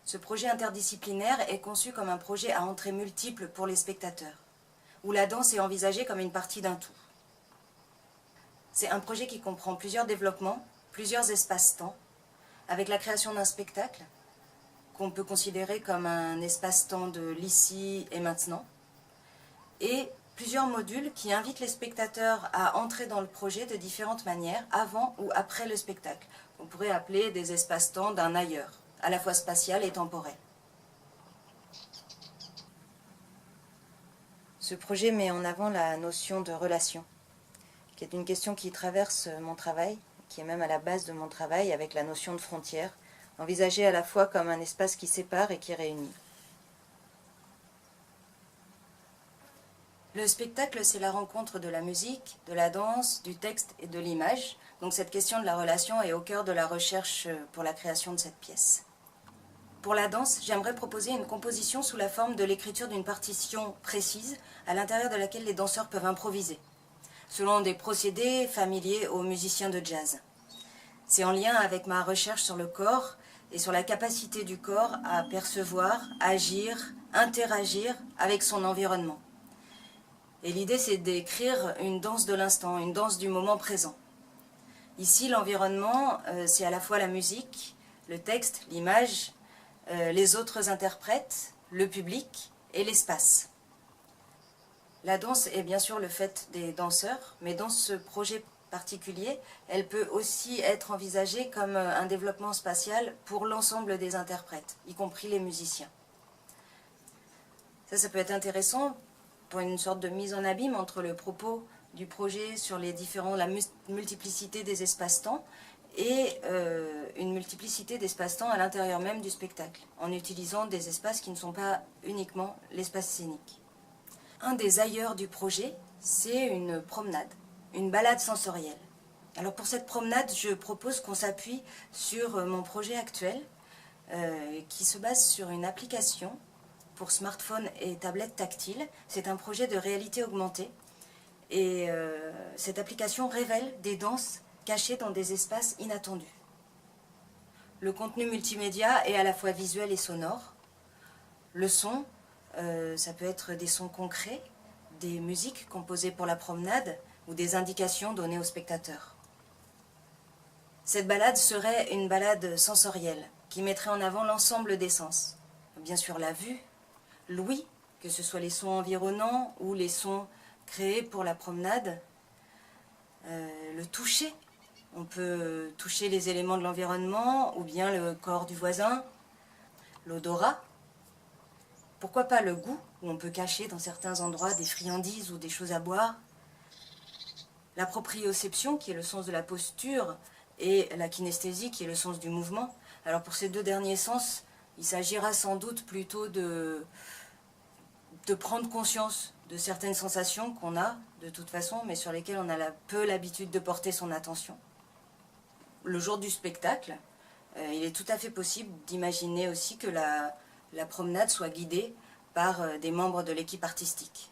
Ce projet interdisciplinaire est conçu comme un projet à entrées multiples pour les spectateurs, où la danse est envisagée comme une partie d'un tout. C'est un projet qui comprend plusieurs développements, plusieurs espaces-temps, avec la création d'un spectacle, qu'on peut considérer comme un espace-temps de l'ici et maintenant, et plusieurs modules qui invitent les spectateurs à entrer dans le projet de différentes manières, avant ou après le spectacle. On pourrait appeler des espaces-temps d'un ailleurs, à la fois spatial et temporel. Ce projet met en avant la notion de relation, qui est une question qui traverse mon travail, qui est même à la base de mon travail, avec la notion de frontière, envisagée à la fois comme un espace qui sépare et qui réunit. Le spectacle, c'est la rencontre de la musique, de la danse, du texte et de l'image. Donc cette question de la relation est au cœur de la recherche pour la création de cette pièce. Pour la danse, j'aimerais proposer une composition sous la forme de l'écriture d'une partition précise, à l'intérieur de laquelle les danseurs peuvent improviser, selon des procédés familiers aux musiciens de jazz. C'est en lien avec ma recherche sur le corps et sur la capacité du corps à percevoir, agir, interagir avec son environnement. Et l'idée, c'est d'écrire une danse de l'instant, une danse du moment présent. Ici, l'environnement, c'est à la fois la musique, le texte, l'image, les autres interprètes, le public et l'espace. La danse est bien sûr le fait des danseurs, mais dans ce projet particulier, elle peut aussi être envisagée comme un développement spatial pour l'ensemble des interprètes, y compris les musiciens. Ça peut être intéressant pour une sorte de mise en abîme entre le propos du projet sur la multiplicité des espaces-temps et une multiplicité d'espaces-temps à l'intérieur même du spectacle, en utilisant des espaces qui ne sont pas uniquement l'espace scénique. Un des ailleurs du projet, c'est une promenade, une balade sensorielle. Alors pour cette promenade, je propose qu'on s'appuie sur mon projet actuel, qui se base sur une application pour smartphone et tablette tactile. C'est un projet de réalité augmentée. Et cette application révèle des danses cachées dans des espaces inattendus. Le contenu multimédia est à la fois visuel et sonore. Le son, ça peut être des sons concrets, des musiques composées pour la promenade ou des indications données aux spectateurs. Cette balade serait une balade sensorielle qui mettrait en avant l'ensemble des sens. Bien sûr la vue, l'ouïe, que ce soit les sons environnants ou les sons créés pour la promenade, le toucher. On peut toucher les éléments de l'environnement ou bien le corps du voisin, l'odorat. Pourquoi pas le goût, où on peut cacher dans certains endroits des friandises ou des choses à boire. La proprioception, qui est le sens de la posture, et la kinesthésie, qui est le sens du mouvement. Alors pour ces deux derniers sens, il s'agira sans doute plutôt de prendre conscience de certaines sensations qu'on a de toute façon, mais sur lesquelles on a peu l'habitude de porter son attention. Le jour du spectacle, il est tout à fait possible d'imaginer aussi que la promenade soit guidée par des membres de l'équipe artistique.